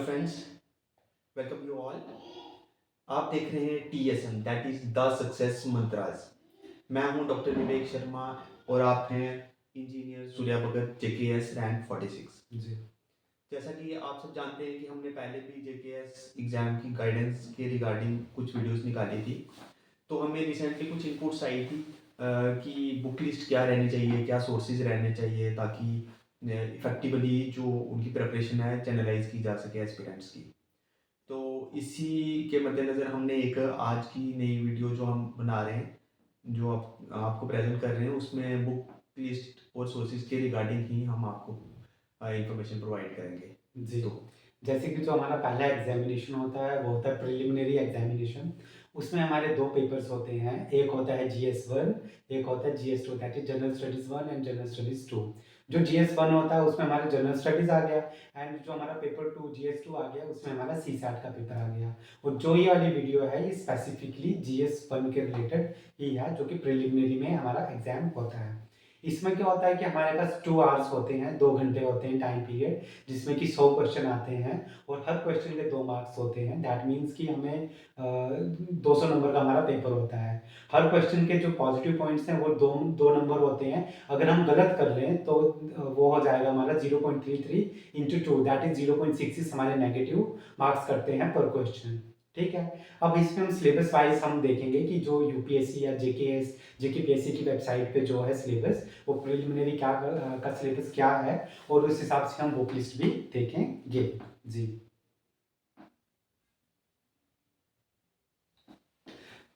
Hello friends, welcome you all. आप देख रहे हैं TSM, that is the success mantras. मैं हूं डॉक्टर विवेक शर्मा और आप हैं engineer Surya Bhagat JKS rank 46। जी। जैसा कि आप सब जानते हैं कि हमने पहले भी JKS एग्ज़ाम की गाइडेंस के रिगार्डिंग कुछ वीडियोस निकाली थी। तो हमें रिसेंटली कुछ इनपुट्स आई थी कि बुक लिस्ट क्या रहनी चाहिए, क्या सोर्सेज रहने चाहिए, ताकि इफ़ेक्टिवली जो उनकी प्रिपरेशन है चैनलाइज की जा सके एस्पिरेंट्स की। तो इसी के मद्देनज़र हमने एक आज की नई वीडियो जो हम बना रहे हैं, जो आपको प्रेज़ेंट कर रहे हैं, उसमें बुक लिस्ट और सोर्सेज़ के रिगार्डिंग ही हम आपको इन्फॉर्मेशन प्रोवाइड करेंगे। जी। तो जैसे कि जो हमारा पहला एग्ज़ामिनेशन होता है, वो होता है प्रिलिमिनरी एग्ज़ामिनेशन। उसमें हमारे 2 पेपर्स होते हैं। एक होता है GS1, एक होता है GS2, that is general studies 1 and general studies 2। जो GS1 होता है, उसमें हमारा जनरल स्टडीज़ आ गया एंड जो हमारा पेपर 2 GS2 आ गया, उसमें हमारा CSAT का पेपर आ गया। और जो ये वाली वीडियो है, ये स्पेसिफिकली GS1 के रिलेटेड ही है, जो कि प्रिलिमिनरी में हमारा एग्ज़ाम होता है। इसमें क्या होता है कि हमारे पास 2 आवर्स होते हैं, 2 घंटे होते हैं टाइम पीरियड, जिसमें कि 100 क्वेश्चन आते हैं और हर क्वेश्चन के 2 मार्क्स होते हैं। दैट मीन्स कि हमें 200 नंबर का हमारा पेपर होता है। हर क्वेश्चन के जो पॉजिटिव पॉइंट्स हैं वो 2 नंबर होते हैं। अगर हम गलत कर लें तो वो हो जाएगा हमारा 0.33 इंटू 2, दैट इज़ 0.66 हमारे नेगेटिव मार्क्स करते हैं पर क्वेश्चन। ठीक है? अब इसमें हम सिलेबस वाइज़ हम देखेंगे कि जो यूपीएससी या जेकेएस, जेकेपीएससी की वेबसाइट पे जो है सिलेबस, वो प्रिलिमिनरी का सिलेबस क्या है और उस हिसाब से हम बुक लिस्ट भी देखेंगे। जी।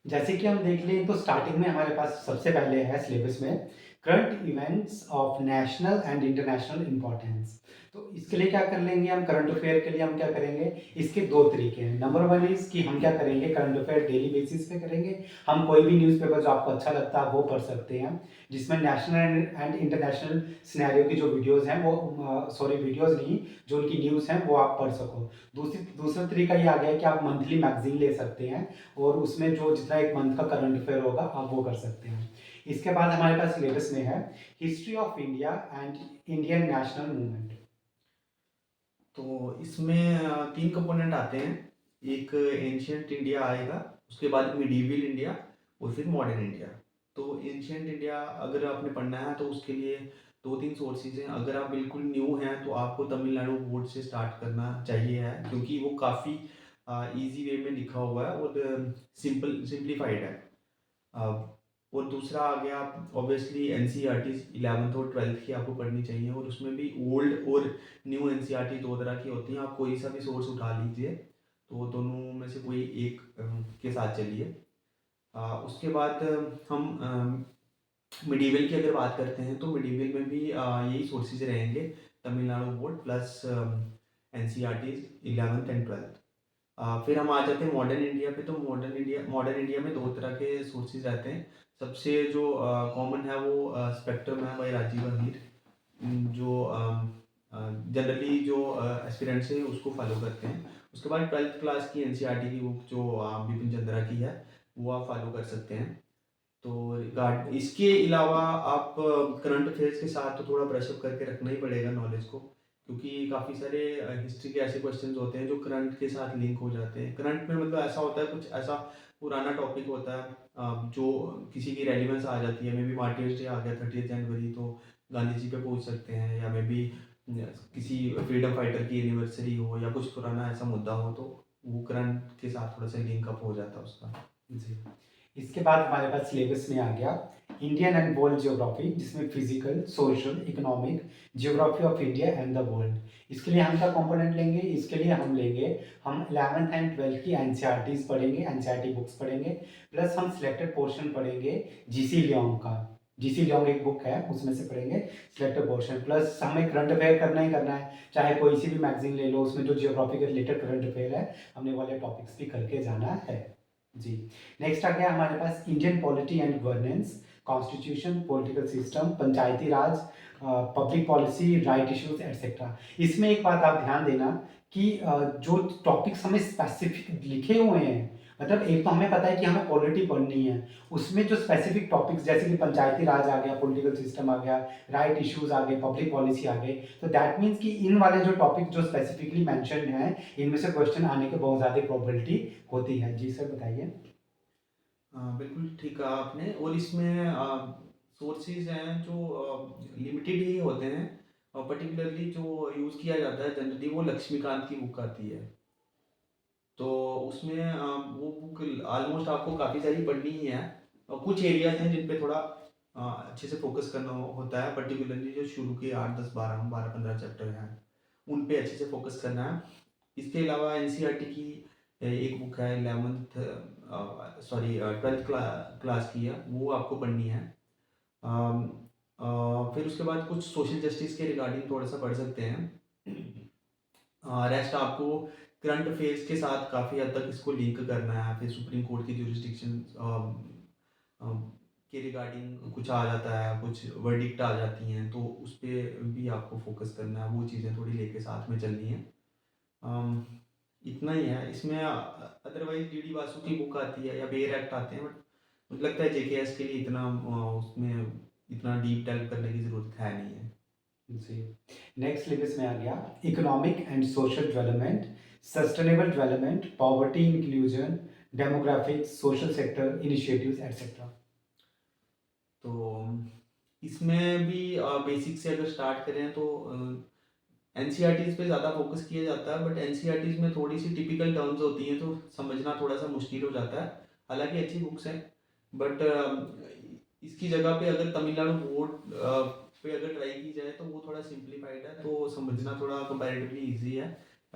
जैसे कि हम देख लें तो स्टार्टिंग में हमारे पास सबसे पहले है सिलेबस में current events of national and international importance. तो इसके लिए क्या कर लेंगे हम, करंट अफेयर के लिए हम क्या करेंगे, इसके 2 तरीके हैं। नंबर 1 इज़ कि हम क्या करेंगे, करंट अफेयर डेली बेसिस पे करेंगे। हम कोई भी न्यूज़पेपर जो आपको अच्छा लगता है वो पढ़ सकते हैं, जिसमें नेशनल एंड इंटरनेशनल सिनेरियो की जो वीडियोज़ हैं वो सॉरी वीडियोज़ नहीं, जो उनकी न्यूज़ हैं वो आप पढ़ सको। दूसरा तरीका ये आ गया है कि आप मंथली मैगज़ीन ले सकते हैं और उसमें जो जितना एक मंथ का करंट अफेयर होगा आप वो कर सकते हैं। इसके बाद हमारे पास सिलेबस में है history of India and Indian national movement. तो इसमें 3 कंपोनेंट आते हैं। एक एंशिएंट इंडिया आएगा, उसके बाद मिडीवल इंडिया और फिर मॉडर्न इंडिया। तो एंशिएंट इंडिया अगर आपने पढ़ना है तो उसके लिए 2-3 सोर्सेज़ हैं। अगर आप बिल्कुल न्यू हैं तो आपको तमिलनाडु बोर्ड से स्टार्ट करना चाहिए है, क्योंकि वो काफ़ी ईज़ी वे में लिखा हुआ है और सिंप्लीफाइड है। अ, और दूसरा आ गया ऑब्वियसली NCERTs 11th और 12th की आपको पढ़नी चाहिए, और उसमें भी ओल्ड और न्यू NCERT 2 तरह की होती हैं। आप कोई सा भी सोर्स उठा लीजिए, तो दोनों में से कोई एक के साथ चलिए। उसके बाद हम मिडीवल की अगर बात करते हैं तो मिडीवल में भी यही सोर्सेज रहेंगे, Tamil Nadu board plus NCERTs 11th and 12th। फिर हम आ जाते हैं मॉडर्न इंडिया पे। तो मॉडर्न इंडिया में 2 तरह के सोर्सेज रहते हैं। सबसे जो कॉमन है वो स्पेक्ट्रम है बाय राजीव अहीर, जो जनरली जो एस्पिरेंट्स हैं उसको फॉलो करते हैं। उसके बाद 12th क्लास की NCERT की बुक जो बिपिन चंद्रा की है, वो आप फॉलो कर सकते हैं। तो रिगार्ड इसके अलावा आप करंट अफेयर्स के साथ तो थोड़ा ब्रशअप करके रखना ही पड़ेगा नॉलेज को, क्योंकि काफ़ी सारे हिस्ट्री के ऐसे क्वेश्चंस होते हैं जो करंट के साथ लिंक हो जाते हैं। करंट में मतलब ऐसा होता है, कुछ ऐसा पुराना टॉपिक होता है जो किसी की रेलिवेंस आ जाती है। मे बी मार्टियर्स डे आ गया 30 जनवरी, तो गांधी जी पे पूछ सकते हैं, या मे बी किसी फ्रीडम फाइटर की एनिवर्सरी हो या कुछ पुराना ऐसा मुद्दा हो, तो वो करंट के साथ थोड़ा सा लिंक अप हो जाता है उसका। जी। इसके बाद हमारे पास सिलेबस में आ गया इंडियन एंड वर्ल्ड ज्योग्राफी, जिसमें physical, social, economic, geography of India and the world. इसके लिए हम क्या कंपोनेंट लेंगे, इसके लिए हम लेंगे, हम 11th एंड 12th की एनसीईआरटीज पढ़ेंगे, एनसीईआरटी बुक्स पढ़ेंगे, प्लस हम सिलेक्टेड पोर्शन पढ़ेंगे जीसी लियोंग का। जीसी लियोंग एक बुक है, उसमें से पढ़ेंगे सिलेक्टेड पोर्शन, प्लस हमें करंट अफेयर करना ही करना है, चाहे कोई सी भी मैगजीन ले लो, उसमें जो जियोग्राफी के रिलेटेड करंट अफेयर है हमने वाले टॉपिक्स भी करके जाना है। जी। नेक्स्ट आ गया हमारे पास Indian polity and governance, constitution, political system, panchayati raj, public policy, right issues etcetera. इसमें एक बात आप ध्यान देना कि जो टॉपिक्स हमें स्पेसिफिक लिखे हुए हैं मतलब एक तो हमें पता है कि हमें पॉलिटी पढ़नी है, उसमें जो स्पेसिफिक टॉपिक्स जैसे कि पंचायती राज आ गया, पॉलिटिकल सिस्टम आ गया, राइट इश्यूज़ आ गए, पब्लिक पॉलिसी आ गई, तो दैट मीन्स कि इन वाले जो टॉपिक जो स्पेसिफिकली मेंशन्ड हैं, इनमें से क्वेश्चन आने की बहुत ज़्यादा प्रोबेबिलिटी होती है। जी सर बताइए? हाँ, बिल्कुल ठीक कहा आपने। और इसमें सोर्सेज़ हैं जो लिमिटेड ही होते हैं, और पर्टिकुलरली जो यूज़ किया जाता है जनरली वो लक्ष्मीकांत की बुक आती है। तो उसमें वो बुक ऑलमोस्ट आपको काफ़ी सारी पढ़नी ही है, और कुछ एरियाज़ हैं जिन पे थोड़ा अच्छे से फोकस करना होता है, पर्टिकुलरली जो शुरू के 8, 10, 12, 15 चैप्टर हैं, उन पे अच्छे से फोकस करना है। इसके अलावा एनसीईआरटी की एक बुक है 11th सॉरी 12th क्लास की है, वो आपको पढ़नी है। अम, फिर उसके बाद कुछ सोशल जस्टिस के रिगार्डिंग थोड़ा सा पढ़ सकते हैं। रेस्ट आपको करंट अफेयर्स के साथ काफ़ी हद तक इसको लिंक करना है। फिर सुप्रीम कोर्ट की जुरिस्डिक्शन के रिगार्डिंग कुछ आ जाता है, कुछ वर्डिक्ट आ जाती हैं, तो उस पे भी आपको फोकस करना है, वो चीज़ें थोड़ी लेके साथ में चलनी है। अम, इतना ही है इसमें। अदरवाइज डीडी वासु की बुक आती है या बेयर एक्ट आते हैं, बट मुझे लगता है जेकेएस के लिए इतना उसमें इतना डीप डाइव करने की ज़रूरत है नहीं है। जी। नेक्स्ट सिलेबस में आ गया economic and social development, sustainable development, poverty inclusion, demographics, social sector initiatives etcetera. तो इसमें भी बेसिक से अगर स्टार्ट करें तो एनसीईआरटीज़ पे ज़्यादा फोकस किया जाता है, बट एनसीईआरटीज़ में थोड़ी सी टिपिकल टर्म्स होती हैं, तो समझना थोड़ा सा मुश्किल हो जाता है। हालांकि अच्छी बुक्स हैं, बट इसकी जगह पे अगर तमिलनाडु बोर्ड पे अगर ट्राई की जाए तो वो थोड़ा सिंप्लीफाइड है, तो समझना थोड़ा कंपैरेटिवली इजी है।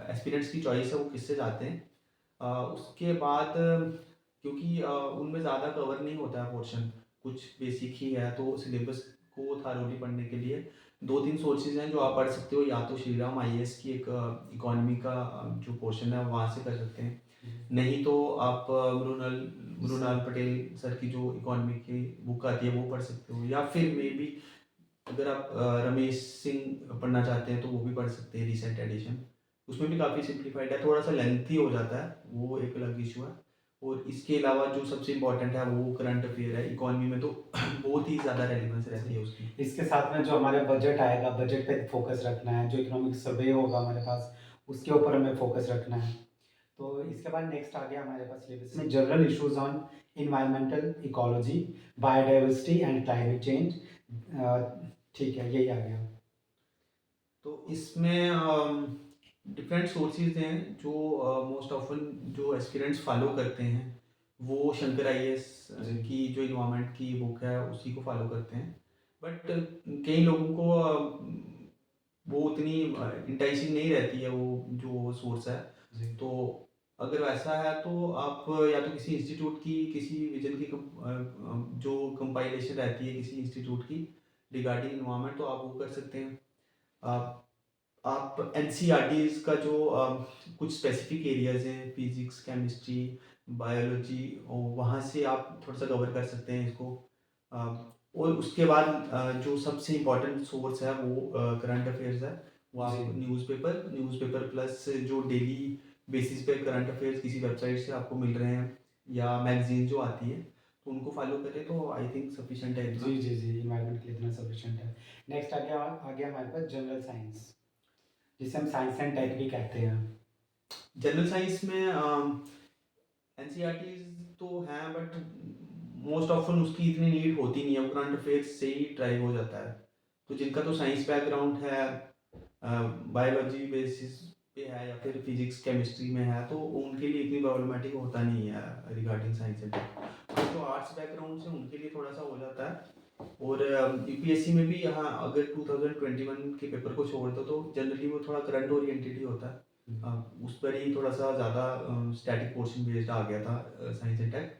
एस्पिरेंट्स की चॉइस है वो किससे जाते हैं। उसके बाद क्योंकि उनमें ज़्यादा कवर नहीं होता है पोर्शन, कुछ बेसिक ही है, तो सिलेबस को थारोली पढ़ने के लिए 2-3 सोर्सेज हैं जो आप पढ़ सकते हो। या तो श्रीराम आईएएस की एक इकोनॉमी का जो पोर्शन है वहाँ से कर सकते हैं, नहीं तो आप मृणाल पटेल सर की जो इकोनॉमी की बुक आती है वो पढ़ सकते हो, या फिर मे बी अगर आप रमेश सिंह पढ़ना चाहते हैं तो वो भी पढ़ सकते हैं, रिसेंट एडिशन। उसमें भी काफ़ी सिंप्लीफाइड है, थोड़ा सा लेंथी हो जाता है, वो एक अलग इशू है। और इसके अलावा जो सबसे इम्पोर्टेंट है वो करंट अफेयर है, इकोनॉमी में तो बहुत ही ज़्यादा रेलिवेंस रहती है उसकी। इसके साथ में जो हमारा बजट आएगा, बजट पे फोकस रखना है, जो इकोनॉमिक सर्वे होगा हमारे पास, उसके ऊपर हमें फोकस रखना है। तो इसके बाद नेक्स्ट आ गया हमारे पास सिलेबस में general issues on environmental ecology, biodiversity and climate change. ठीक है, यही आ गया। तो इसमें डिफरेंट सोर्सेज हैं जो मोस्ट ऑफन जो एस्पिरेंट्स फॉलो करते हैं, वो शंकर आईएएस की जो इन्वायरमेंट की बुक है उसी को फॉलो करते हैं। बट कई लोगों को वो उतनी इंटाइसिंग नहीं रहती है वो जो सोर्स है। जी। तो अगर वैसा है तो आप या तो किसी इंस्टीट्यूट की किसी विजन की जो कंपाइलेशन रहती है किसी इंस्टीट्यूट की रिगार्डिंग इन्वायरमेंट, तो आप वो कर सकते हैं। आप आप एनसीईआरटीज़ का जो कुछ स्पेसिफिक एरियाज हैं, फिजिक्स, केमिस्ट्री, बायोलॉजी, और वहाँ से आप थोड़ा सा कवर कर सकते हैं इसको। और उसके बाद जो सबसे इम्पोर्टेंट सोर्स है वो करंट अफेयर्स है। वो आप जी। न्यूज़पेपर प्लस जो डेली बेसिस पे करंट अफेयर्स किसी वेबसाइट से आपको मिल रहे हैं, या मैगजीन जो आती है, तो उनको फॉलो करें तो आई थिंक सफिशिएंट है इतना। जी, जी, जी, एनवायरनमेंट के लिए इतना सफिशिएंट है। नेक्स्ट आ गया हमारे पास जनरल साइंस, जिसे हम साइंस एंड टेक भी कहते हैं। जनरल साइंस में एनसीईआरटीज़ तो हैं, बट मोस्ट ऑफन उसकी इतनी नीड होती नहीं है, वो करंट अफेयर्स से ही ड्राइव हो जाता है। तो जिनका तो साइंस बैकग्राउंड है, बायोलॉजी बेसिस पे है, या फिर फिजिक्स केमिस्ट्री में है, तो उनके लिए इतनी प्रॉब्लमेटिक होता नहीं है रिगार्डिंग साइंस एंड टेक। तो आर्ट्स बैकग्राउंड से उनके लिए थोड़ा सा हो जाता है। और यूपीएससी में भी यहाँ अगर 2021 के पेपर को छोड़ दो तो जनरली वो थोड़ा करंट ओरिएंटेड ही होता है। उस पर ही थोड़ा सा ज़्यादा स्टैटिक पोर्शन बेस्ड आ गया था साइंस एंड टेक,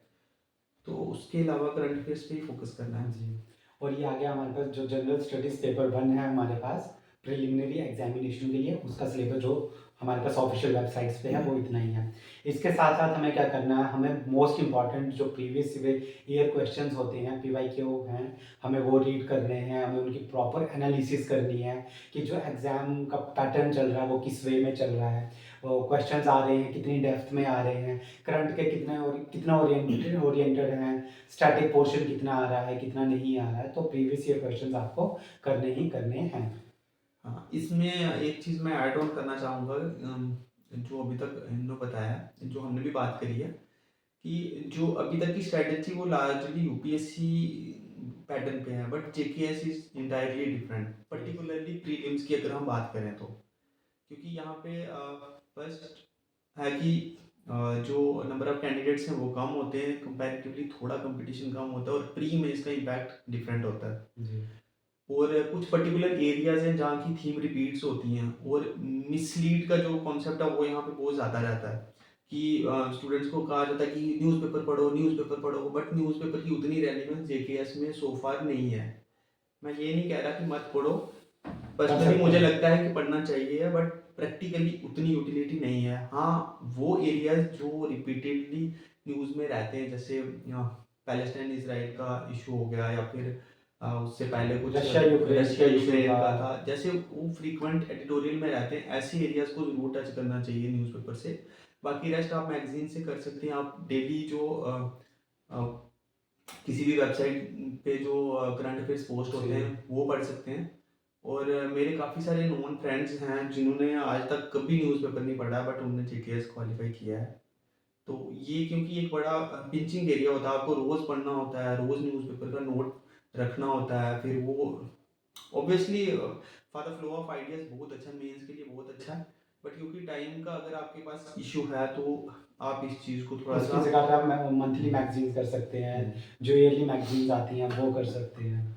तो उसके अलावा करंट अफेयर्स पे ही फोकस करना है। जी। और ये आ गया हमारे पास जो जनरल स्टडीज़ पेपर 1 है हमारे पास प्रिलिमिनरी एग्जामिनेशन के लिए, उसका सिलेबस जो हमारे पास ऑफिशियल वेबसाइट्स पे है वो इतना ही है। इसके साथ-साथ हमें क्या करना है, हमें मोस्ट इम्पोर्टेंट जो प्रीवियस ईयर क्वेश्चंस होते हैं, पीवाईक्यू हैं, हमें वो रीड करने हैं, हमें उनकी प्रॉपर एनालिसिस करनी है कि जो एग्ज़ाम का पैटर्न चल रहा है वो किस वे में चल रहा है। वो क्वेश्चंस आ रहे हैं, कितनी डेप्थ में आ रहे हैं, करंट के कितना ओरिएंटेड हैं, स्टैटिक पोर्शन कितना आ रहा है, कितना नहीं आ रहा है, तो प्रीवियस ईयर क्वेश्चंस आपको करने ही करने हैं। हाँ, इसमें एक चीज़ मैं ऐड ऑन करना चाहूँगा, जो अभी तक इन्होंने बताया, जो हमने भी बात करी है, कि जो अभी तक की स्ट्रैटेजी वो लार्जली यूपीएससी पैटर्न पे है, but JKS is entirely different, particularly prelims की अगर हम बात करें तो। क्योंकि यहाँ पे फर्स्ट है कि जो नंबर ऑफ कैंडिडेट्स हैं वो कम होते हैं, कंपैरेटिवली थोड़ा कंपटीशन कम होता है, और प्री में इसका इम्पैक्ट डिफरेंट होता है। जी। और कुछ पर्टिकुलर एरियाज हैं जहाँ की थीम रिपीट्स होती हैं, और मिसलीड का जो कॉन्सेप्ट है वो यहाँ पे बहुत ज़्यादा रहता है कि स्टूडेंट्स को कहा जाता है कि न्यूज़पेपर पढ़ो, न्यूज़पेपर पढ़ो, बट न्यूज़पेपर की उतनी रेलेवेंस जेकेएस में सो फार नहीं है। मैं ये नहीं कह रहा कि मत पढ़ो, पर्सनली सकते मुझे हैं। लगता है कि पढ़ना चाहिए, बट प्रैक्टिकली उतनी यूटिलिटी नहीं है। हाँ, वो एरियाज जो रिपीटेडली न्यूज़ में रहते हैं, जैसे पैलेस्टाइन इसराइल का इशू हो गया, या फिर उससे पहले कुछ रशिया इशू यूक्रेन था। का था, जैसे वो फ्रीक्वेंट एडिटोरियल में रहते हैं, ऐसे एरियाज को जरूर टच करना चाहिए न्यूज़पेपर से। बाकी रेस्ट आप मैगजीन से कर सकते हैं, आप डेली जो अ, किसी भी वेबसाइट पे जो करंट अफेयर्स पोस्ट होते जी। हैं वो पढ़ सकते हैं। और मेरे काफ़ी सारे नोन फ्रेंड्स हैं जिन्होंने आज तक कभी न्यूज़पेपर नहीं पढ़ा, बट उन्होंने जेकेएस क्वालिफाई किया है। तो ये क्योंकि एक बड़ा पिंचिंग एरिया होता है, आपको रोज़ पढ़ना होता है, रोज़ न्यूज़पेपर का नोट रखना होता है, फिर वो obviously for the flow of ideas बहुत अच्छा, मेंस के लिए बहुत अच्छा है, बट क्योंकि टाइम का अगर आपके पास इशू है तो आप इस चीज़ को थोड़ा उसकी सा। जगह पे आप मंथली मैगजीन्स कर सकते हैं, जो ईयरली मैगजीन्स आती हैं वो कर सकते हैं।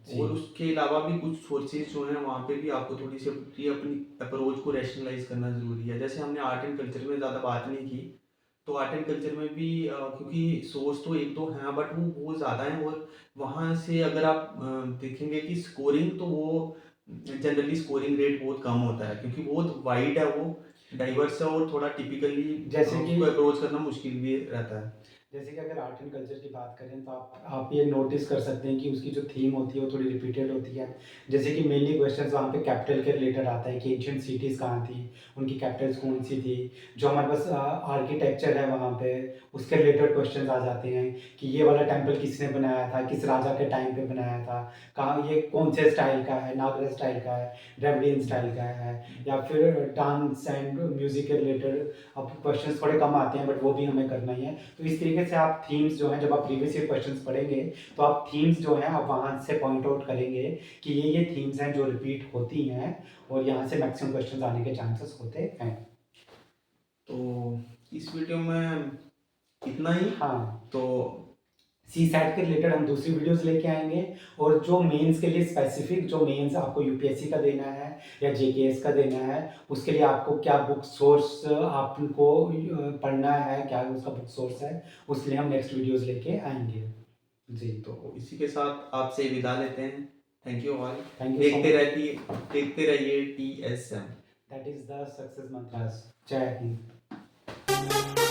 जी। और उसके अलावा भी कुछ सोर्सेज जो हैं वहाँ पे भी आपको थोड़ी सी अपनी अप्रोच को रैशनलाइज करना ज़रूरी है। जैसे हमने आर्ट एंड कल्चर में ज़्यादा बात नहीं की, तो आर्ट एंड कल्चर में भी क्योंकि सोर्स तो एक दो हैं, बट वो बहुत ज़्यादा हैं, और वहाँ से अगर आप देखेंगे कि स्कोरिंग, तो वो जनरली स्कोरिंग रेट बहुत कम होता है, क्योंकि बहुत वाइड है, वो डाइवर्स है, और थोड़ा टिपिकली जैसे कि उसको अप्रोच करना मुश्किल भी रहता है। जैसे कि अगर आर्ट एंड कल्चर की बात करें तो आप ये नोटिस कर सकते हैं कि उसकी जो थीम होती है वो थोड़ी रिपीटेड होती है। जैसे कि मेनली क्वेश्चंस वहाँ पे कैपिटल के रिलेटेड आता है कि एंशिएंट सिटीज़ कहाँ थी, उनकी कैपिटल्स कौन सी थी। जो हमारे पास आर्किटेक्चर है वहाँ पे, उसके रिलेटेड क्वेश्चंस आ जाते हैं कि ये वाला टेम्पल किसने बनाया था, किस राजा के टाइम पे बनाया था, कहाँ ये कौन से स्टाइल का है, नागरा स्टाइल का है, द्रविडियन स्टाइल का है, या फिर डांस एंड म्यूज़िक के रिलेटेड अब क्वेश्चंस थोड़े कम आते हैं बट वो भी हमें करना ही है। तो इस तरीके से आप थीम्स जो हैं, जब आप प्रीवियस ईयर क्वेश्चंस पढ़ेंगे तो आप थीम्स जो हैं आप वहाँ से पॉइंट आउट करेंगे कि ये थीम्स हैं जो रिपीट होती हैं और यहाँ से मैक्सिमम क्वेश्चंस आने के चांसेस होते हैं। तो इस वीडियो में इतना ही। हाँ, तो सी सैट के रिलेटेड हम दूसरी वीडियोस लेके आएंगे, और जो मेंस के लिए स्पेसिफिक, जो मेंस आपको यूपीएससी का देना है या जेकेएस का देना है, उसके लिए आपको क्या बुक सोर्स आपको पढ़ना है, क्या उसका बुक सोर्स है, उसके लिए हम नेक्स्ट वीडियोस लेके आएंगे। जी। तो इसी के साथ आपसे विदा लेते हैं। Thank you all. Thank you so much. देखते रहिए TSM। That is the success mantras. जय हिंद।